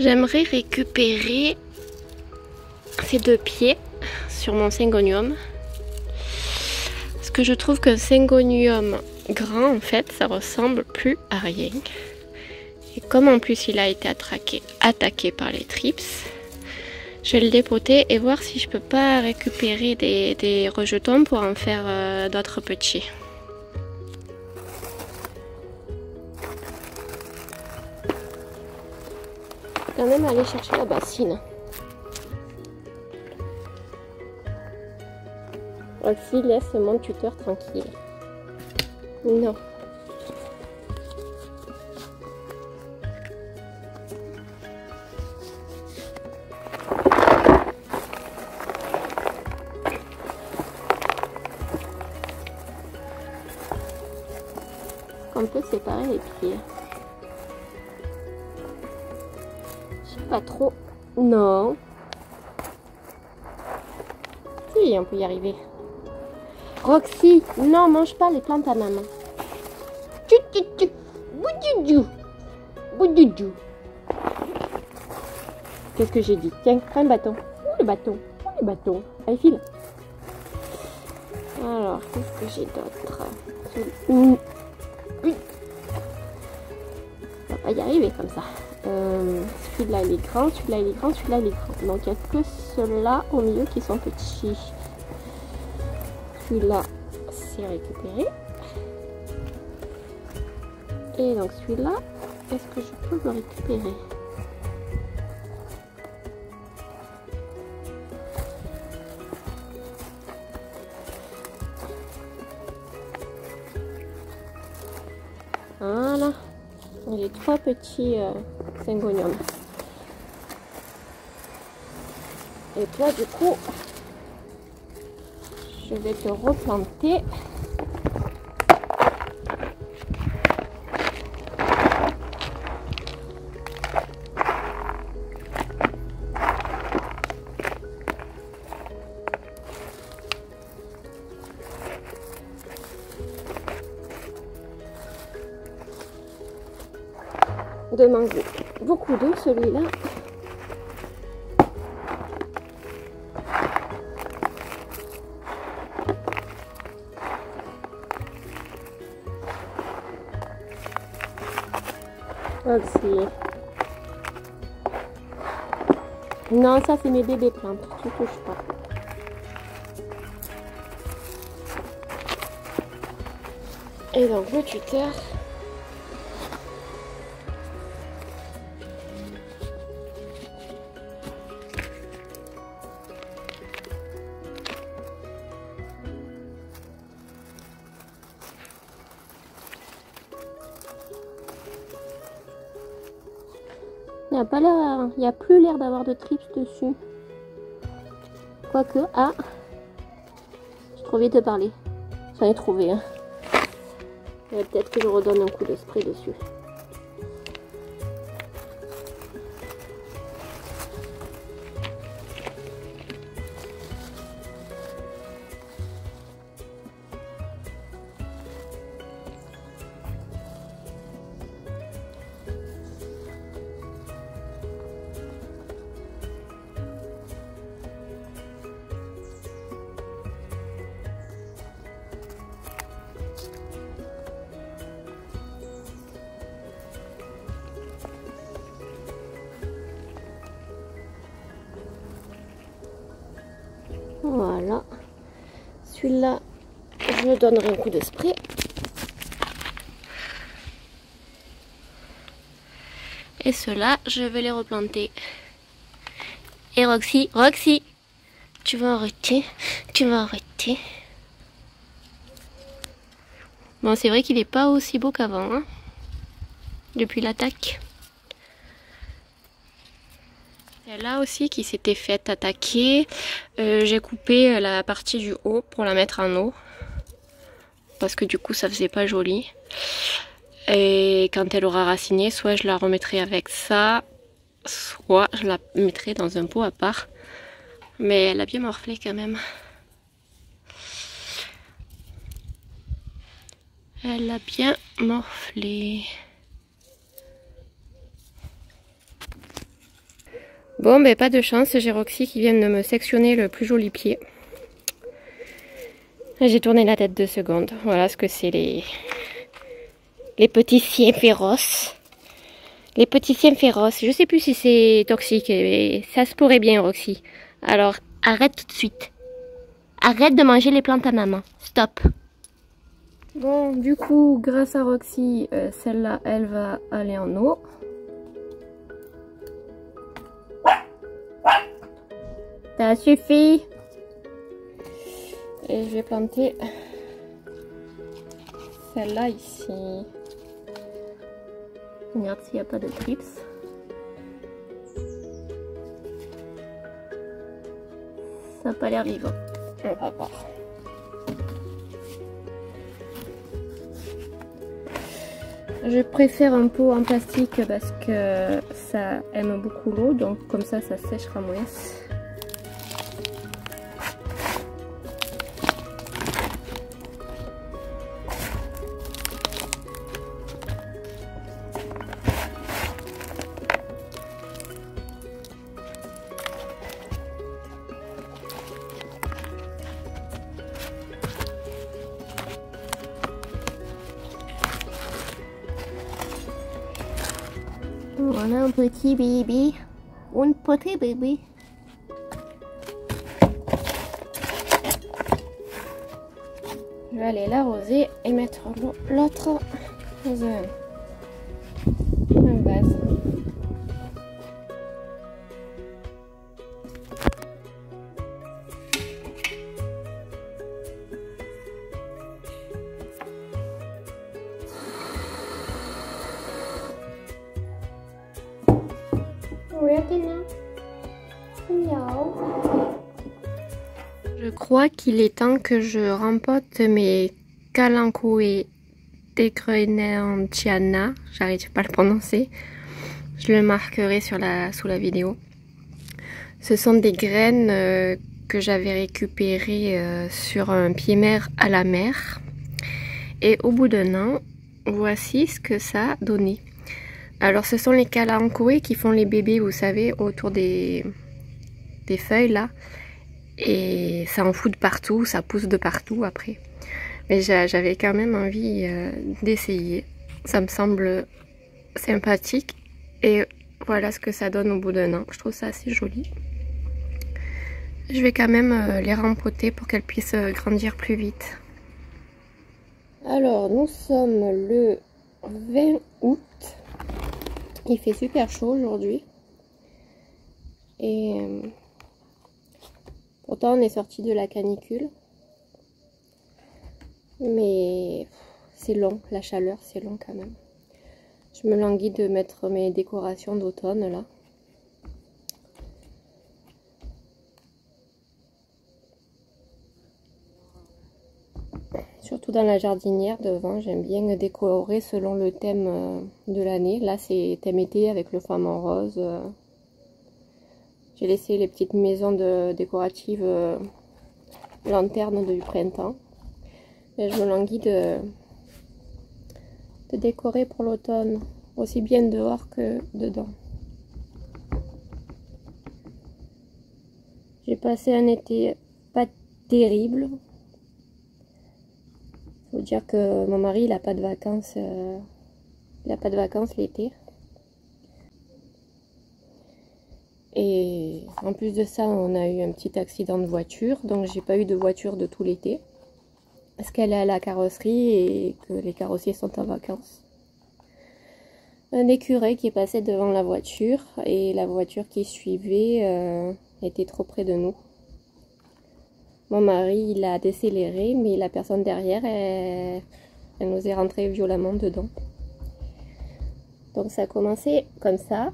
J'aimerais récupérer ces deux pieds sur mon syngonium. Parce que je trouve qu'un syngonium grand, en fait, ça ressemble plus à rien. Et comme en plus il a été attaqué par les thrips, je vais le dépoter et voir si je peux pas récupérer des rejetons pour en faire d'autres petits. Je vais quand même aller chercher la bassine. Roxy, laisse mon tuteur tranquille. Non. On peut séparer les pieds. Je sais pas trop. Non. Si, on peut y arriver. Roxy, non, mange pas les plantes à maman. Qu'est-ce que j'ai dit? Tiens, prends le bâton. Où le bâton? Où le bâton? Allez, file. Alors, qu'est-ce que j'ai d'autre? Oui. On va pas y arriver comme ça. Celui-là il est grand, celui-là il est grand, celui-là il est grand. Donc il n'y a que ceux-là au milieu qui sont petits. Celui-là c'est récupéré. Et donc celui-là, est-ce que je peux le récupérer? Voilà. Les trois petits syngoniums. Et toi, du coup, je vais te replanter. Demande beaucoup d'eau celui-là. Aussi. Non, ça c'est mes bébés plantes, tu touches pas. Et donc le tuteur. Il n'y a plus l'air d'avoir de trips dessus. Quoique, ah, j'ai trop vite de parler. J'en ai trouvé. Hein. Peut-être que je redonne un coup de spray dessus. Voilà. Celui-là, je donnerai un coup de spray. Et ceux-là, je vais les replanter. Et Roxy, tu vas arrêter. Tu vas arrêter. Bon, c'est vrai qu'il n'est pas aussi beau qu'avant, hein, depuis l'attaque. Là aussi qui s'était fait attaquer, j'ai coupé la partie du haut pour la mettre en eau parce que du coup ça faisait pas joli. Et quand elle aura raciné, soit je la remettrai avec ça, soit je la mettrai dans un pot à part. Mais elle a bien morflé quand même. Elle a bien morflé. Bon, ben pas de chance, j'ai Roxy qui vient de me sectionner le plus joli pied. J'ai tourné la tête 2 secondes. Voilà ce que c'est les petits siens féroces. Les petits siens féroces. Je sais plus si c'est toxique, mais ça se pourrait bien, Roxy. Alors, arrête tout de suite. Arrête de manger les plantes à maman. Stop. Bon, du coup, grâce à Roxy, celle-là, elle va aller en eau. Ça suffit. Et je vais planter celle-là ici. Regarde s'il n'y a pas de trips. Ça n'a pas l'air vivant. On va voir. Je préfère un pot en plastique parce que ça aime beaucoup l'eau, donc comme ça sèchera moins. Voilà un petit bébé, un petit bébé. Je vais aller l'arroser et mettre l'autre dans un vase. Je crois qu'il est temps que je rempote mes Kalanchoe Tegrenentiana. J'arrive pas à le prononcer. Je le marquerai sous la vidéo. Ce sont des graines que j'avais récupérées sur un pied-mer à la mer. Et au bout d'un an, voici ce que ça a donné. Alors ce sont les Kalanchoe qui font les bébés, vous savez, autour des feuilles là. Et ça en fout de partout, ça pousse de partout après. Mais j'avais quand même envie d'essayer. Ça me semble sympathique. Et voilà ce que ça donne au bout d'un an. Je trouve ça assez joli. Je vais quand même les rempoter pour qu'elles puissent grandir plus vite. Alors nous sommes le 20 août. Il fait super chaud aujourd'hui. Et pourtant on est sorti de la canicule. Mais c'est long, la chaleur c'est long quand même. Je me languis de mettre mes décorations d'automne là. Surtout dans la jardinière devant, j'aime bien décorer selon le thème de l'année. Là c'est thème été avec le flamant rose. J'ai laissé les petites maisons décoratives lanternes du printemps. Et je me languis de décorer pour l'automne, aussi bien dehors que dedans. J'ai passé un été pas terrible. Faut dire que mon mari il a pas de vacances, l'été. Et en plus de ça, on a eu un petit accident de voiture, donc j'ai pas eu de voiture de tout l'été. Parce qu'elle est à la carrosserie et que les carrossiers sont en vacances. Un écureuil qui est passé devant la voiture et la voiture qui suivait était trop près de nous. Mon mari il a décéléré mais la personne derrière elle nous est rentrée violemment dedans. Donc ça a commencé comme ça.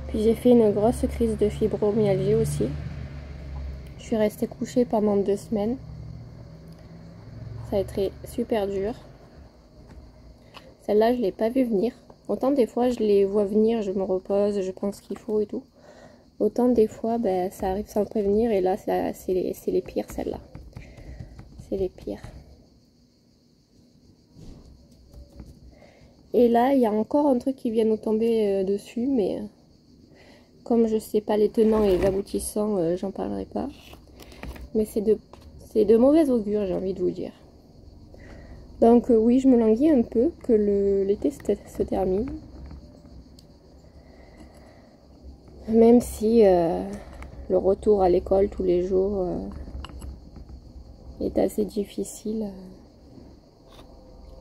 Puis j'ai fait une grosse crise de fibromyalgie aussi. Je suis restée couchée pendant 2 semaines. Ça a été super dur. Celle-là, je ne l'ai pas vue venir. Autant des fois, je les vois venir, je me repose, je pense qu'il faut et tout. Autant des fois, ben, ça arrive sans prévenir. Et là, c'est les pires, celles-là. C'est les pires. Et là, il y a encore un truc qui vient nous tomber dessus, mais comme je sais pas les tenants et les aboutissants, j'en parlerai pas. Mais c'est de mauvais augure, j'ai envie de vous dire. Donc oui, je me languis un peu que l'été se termine. Même si le retour à l'école tous les jours est assez difficile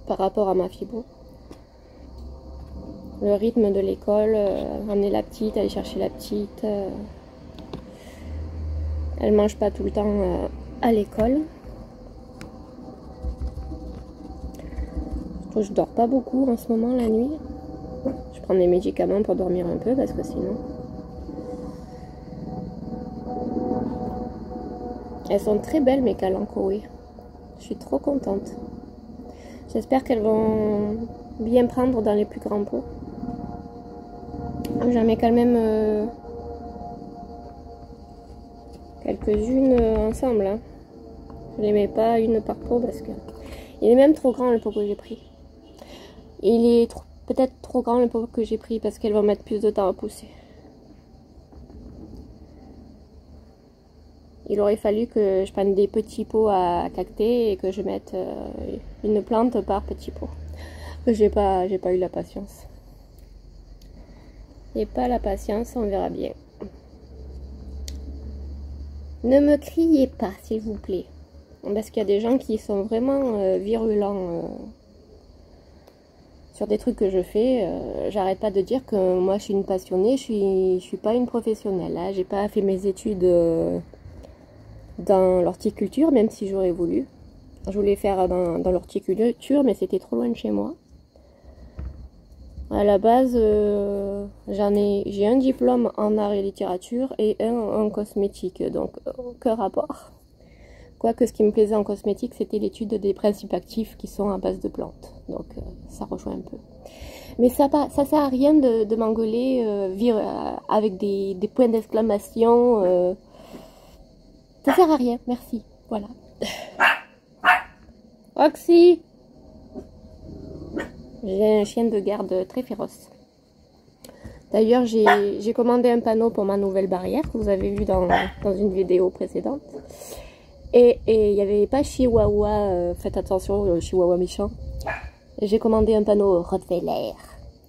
par rapport à ma fibro. Le rythme de l'école, ramener la petite, aller chercher la petite. Elle mange pas tout le temps à l'école. Je dors pas beaucoup en ce moment la nuit. Je prends des médicaments pour dormir un peu parce que sinon... Elles sont très belles mes kalanchoé. Je suis trop contente. J'espère qu'elles vont bien prendre dans les plus grands pots. J'en mets quand même quelques-unes ensemble. Hein. Je ne les mets pas une par pot parce que... Il est même trop grand le pot que j'ai pris. Il est peut-être trop grand le pot que j'ai pris parce qu'elles vont mettre plus de temps à pousser. Il aurait fallu que je prenne des petits pots à cacter et que je mette une plante par petit pot. J'ai pas eu la patience. J'ai pas la patience, on verra bien. Ne me criez pas, s'il vous plaît. Parce qu'il y a des gens qui sont vraiment virulents sur des trucs que je fais. J'arrête pas de dire que moi je suis une passionnée, je suis pas une professionnelle. Hein. J'ai pas fait mes études dans l'horticulture, même si j'aurais voulu. Je voulais faire dans l'horticulture, mais c'était trop loin de chez moi. À la base, j'ai un diplôme en art et littérature et un en cosmétique, donc aucun rapport. Quoique ce qui me plaisait en cosmétique, c'était l'étude des principes actifs qui sont à base de plantes. Donc ça rejoint un peu. Mais ça sert à rien de m'engueuler avec des points d'exclamation. Ça sert à rien, merci. Voilà. Roxy! J'ai un chien de garde très féroce. D'ailleurs, j'ai commandé un panneau pour ma nouvelle barrière que vous avez vu dans une vidéo précédente. Et il n'y avait pas Chihuahua, faites attention, le Chihuahua méchant. J'ai commandé un panneau Rottweiler.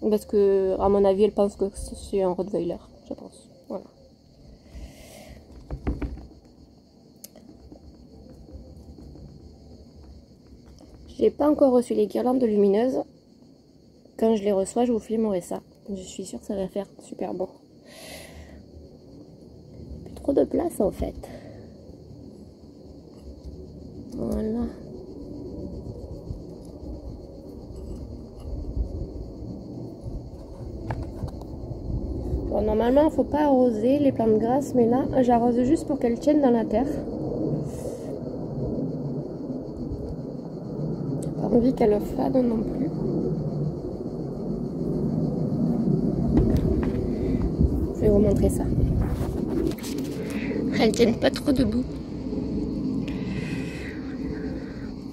Parce que, à mon avis, elle pense que c'est un Rottweiler, je pense. Voilà. J'ai pas encore reçu les guirlandes lumineuses. Quand je les reçois, je vous filmerai ça. Je suis sûre que ça va faire super beau. Plus trop de place en fait. Voilà. Bon, normalement, il ne faut pas arroser les plantes grasses, mais là, j'arrose juste pour qu'elles tiennent dans la terre. Pas envie qu'elles fanent non plus. Je vais vous montrer ça. Elles tiennent pas trop debout.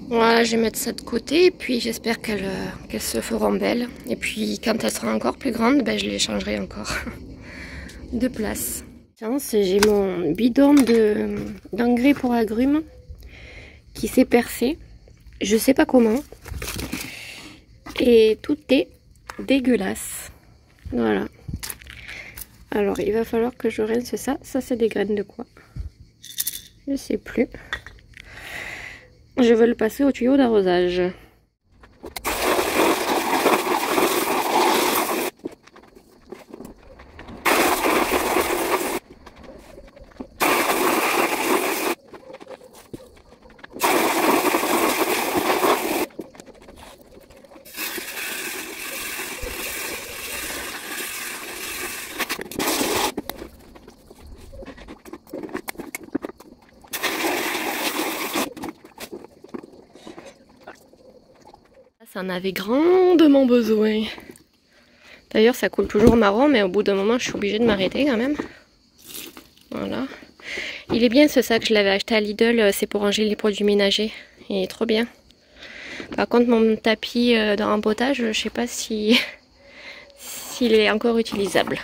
Voilà, je vais mettre ça de côté et puis j'espère qu'elles se feront belles. Et puis quand elles seront encore plus grandes, ben, je les changerai encore de place. J'ai mon bidon d'engrais pour agrumes qui s'est percé. Je sais pas comment. Et tout est dégueulasse. Voilà. Alors, il va falloir que je rince ça. Ça, c'est des graines de quoi? Je sais plus. Je veux le passer au tuyau d'arrosage. Ça en avait grandement besoin. D'ailleurs, ça coule toujours marron, mais au bout d'un moment, je suis obligée de m'arrêter quand même. Voilà. Il est bien ce sac, je l'avais acheté à Lidl, c'est pour ranger les produits ménagers. Il est trop bien. Par contre, mon tapis de rempotage, je sais pas si s'il est encore utilisable.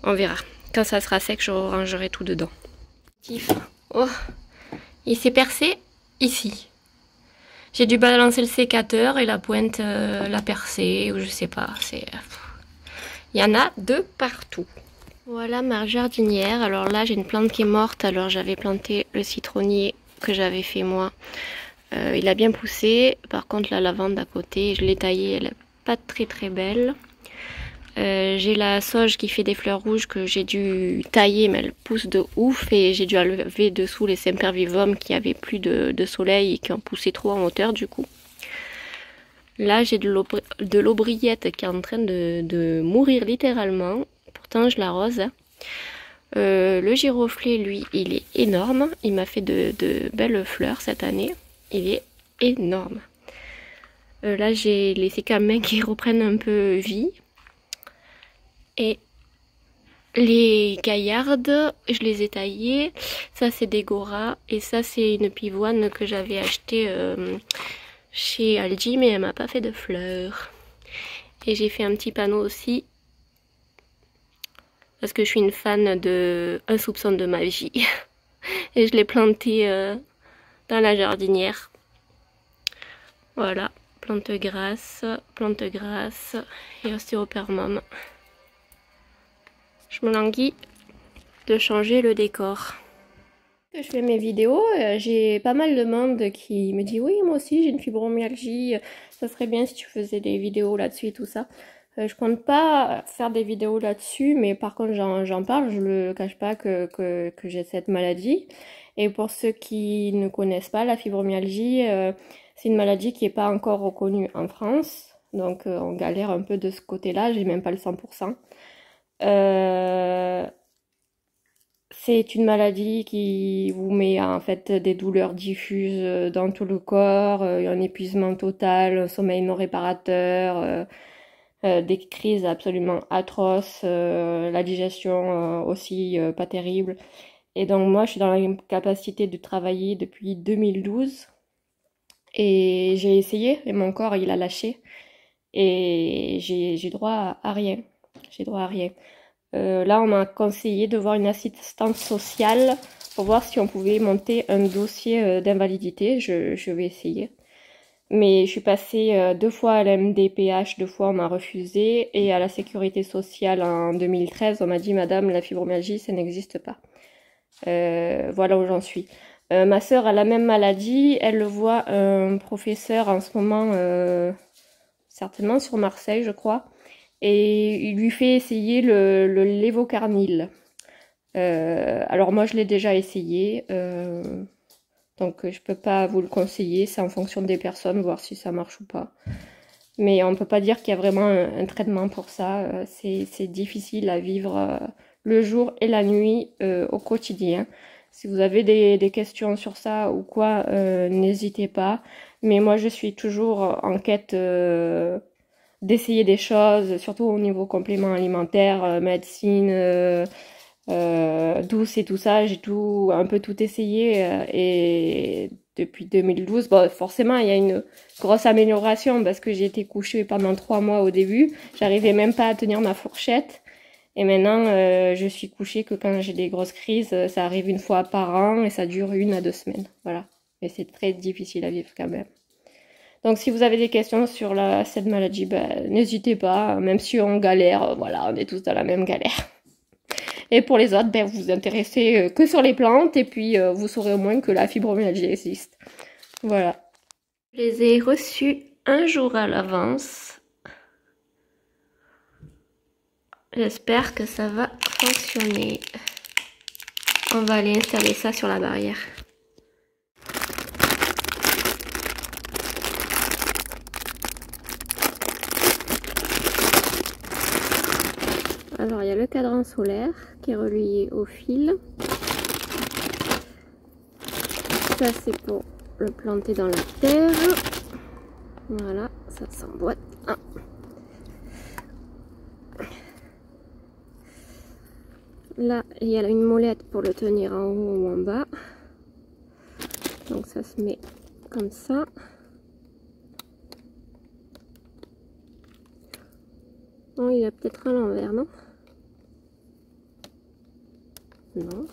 On verra. Quand ça sera sec, je rangerai tout dedans. Oh, il s'est percé ici. J'ai dû balancer le sécateur et la pointe l'a percé, ou je sais pas. Il y en a de partout. Voilà ma jardinière. Alors là, j'ai une plante qui est morte. Alors j'avais planté le citronnier que j'avais fait moi. Il a bien poussé. Par contre, la lavande à côté, je l'ai taillée. Elle n'est pas très belle. J'ai la sauge qui fait des fleurs rouges que j'ai dû tailler, mais elle pousse de ouf. Et j'ai dû enlever dessous les sempervivum qui avaient plus de soleil et qui ont poussé trop en hauteur du coup. Là, j'ai de l'aubriette qui est en train de mourir littéralement. Pourtant, je l'arrose. Le giroflée, lui, il est énorme. Il m'a fait de belles fleurs cette année. Il est énorme. Là, j'ai les sécamins qui reprennent un peu vie. Et les gaillardes, je les ai taillées. Ça, c'est des goras. Et ça, c'est une pivoine que j'avais achetée chez Aldi, mais elle m'a pas fait de fleurs. Et j'ai fait un petit panneau aussi. Parce que je suis une fan de Un soupçon de magie. Et je l'ai planté dans la jardinière. Voilà, plante grasse et ostéopermum. Je me languis de changer le décor. Je fais mes vidéos, j'ai pas mal de monde qui me dit oui, moi aussi j'ai une fibromyalgie, ça serait bien si tu faisais des vidéos là-dessus et tout ça. Je compte pas faire des vidéos là-dessus, mais par contre j'en parle, je le cache pas que j'ai cette maladie. Et pour ceux qui ne connaissent pas la fibromyalgie, c'est une maladie qui n'est pas encore reconnue en France, donc on galère un peu de ce côté-là, j'ai même pas le 100%. C'est une maladie qui vous met en fait des douleurs diffuses dans tout le corps, un épuisement total, un sommeil non réparateur, des crises absolument atroces, la digestion aussi pas terrible. Et donc moi je suis dans l'incapacité de travailler depuis 2012 et j'ai essayé et mon corps il a lâché et j'ai droit à rien. J'ai droit à rien. Là, on m'a conseillé de voir une assistante sociale pour voir si on pouvait monter un dossier d'invalidité. Je vais essayer. Mais je suis passée 2 fois à la MDPH, 2 fois on m'a refusé. Et à la sécurité sociale en 2013, on m'a dit « Madame, la fibromyalgie, ça n'existe pas. » Voilà où j'en suis. Ma sœur a la même maladie. Elle voit un professeur en ce moment, certainement sur Marseille, je crois. Et il lui fait essayer le lévocarnil. Alors moi je l'ai déjà essayé, donc je peux pas vous le conseiller, c'est en fonction des personnes, voir si ça marche ou pas. Mais on peut pas dire qu'il y a vraiment un traitement pour ça, c'est difficile à vivre le jour et la nuit au quotidien. Si vous avez des questions sur ça ou quoi, n'hésitez pas. Mais moi je suis toujours en quête d'essayer des choses, surtout au niveau complément alimentaire, médecine, douce et tout ça. J'ai un peu tout essayé et depuis 2012, bon, forcément il y a une grosse amélioration parce que j'ai été couchée pendant 3 mois au début. J'arrivais même pas à tenir ma fourchette. Et maintenant, je suis couchée que quand j'ai des grosses crises, ça arrive 1 fois par an et ça dure 1 à 2 semaines. Voilà. Mais c'est très difficile à vivre quand même. Donc si vous avez des questions sur cette maladie, n'hésitez pas, même si on galère, voilà, on est tous dans la même galère. Et pour les autres, vous vous intéressez que sur les plantes et puis vous saurez au moins que la fibromyalgie existe. Voilà. Je les ai reçus 1 jour à l'avance. J'espère que ça va fonctionner. On va aller installer ça sur la barrière. Alors il y a le cadran solaire qui est relié au fil. Ça c'est pour le planter dans la terre. Voilà, ça s'emboîte. Ah. Là il y a une molette pour le tenir en haut ou en bas. Donc ça se met comme ça. Oh, il est peut-être à l'envers, non? Non.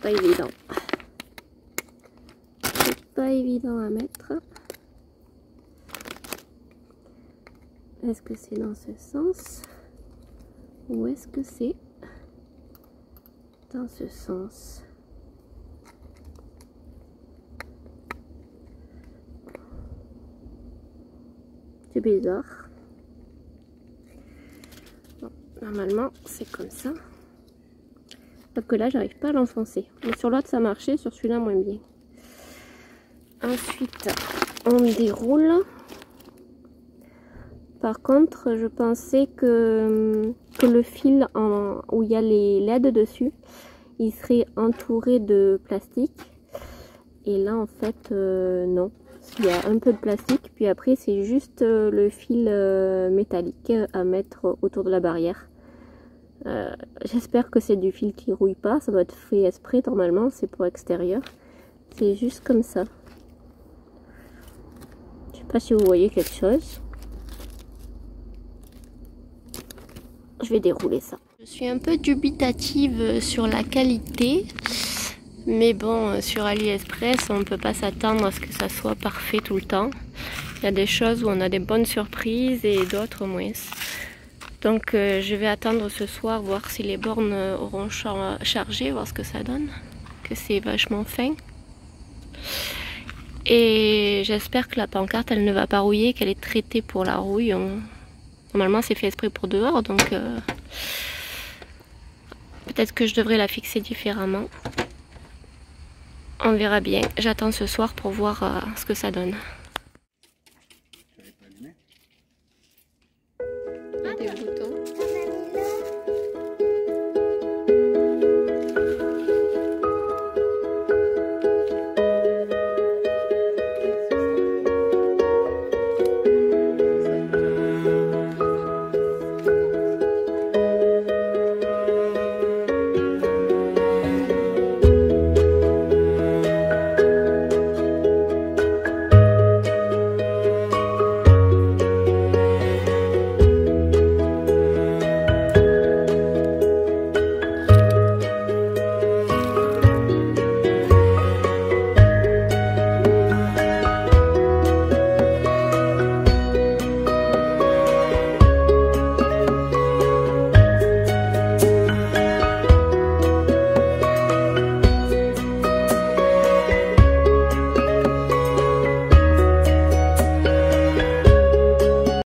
Pas évident. C'est pas évident à mettre. Est-ce que c'est dans ce sens? Ou est-ce que c'est dans ce sens? C'est bizarre. Bon, normalement, c'est comme ça. Sauf que là, j'arrive pas à l'enfoncer. Mais sur l'autre, ça marchait, sur celui-là, moins bien. Ensuite, on déroule. Par contre, je pensais que le fil où il y a les LED dessus, il serait entouré de plastique. Et là, en fait, non. Il y a un peu de plastique, puis après c'est juste le fil métallique à mettre autour de la barrière. J'espère que c'est du fil qui rouille pas, ça doit être fait exprès normalement, c'est pour extérieur. C'est juste comme ça. Je sais pas si vous voyez quelque chose. Je vais dérouler ça. Je suis un peu dubitative sur la qualité. Mais bon, sur AliExpress, on ne peut pas s'attendre à ce que ça soit parfait tout le temps. Il y a des choses où on a des bonnes surprises et d'autres moins. Donc je vais attendre ce soir, voir si les bornes auront chargé, voir ce que ça donne. Que c'est vachement fin. Et j'espère que la pancarte, elle ne va pas rouiller, qu'elle est traitée pour la rouille. Normalement, c'est fait exprès pour dehors, donc peut-être que je devrais la fixer différemment. On verra bien. J'attends ce soir pour voir ce que ça donne.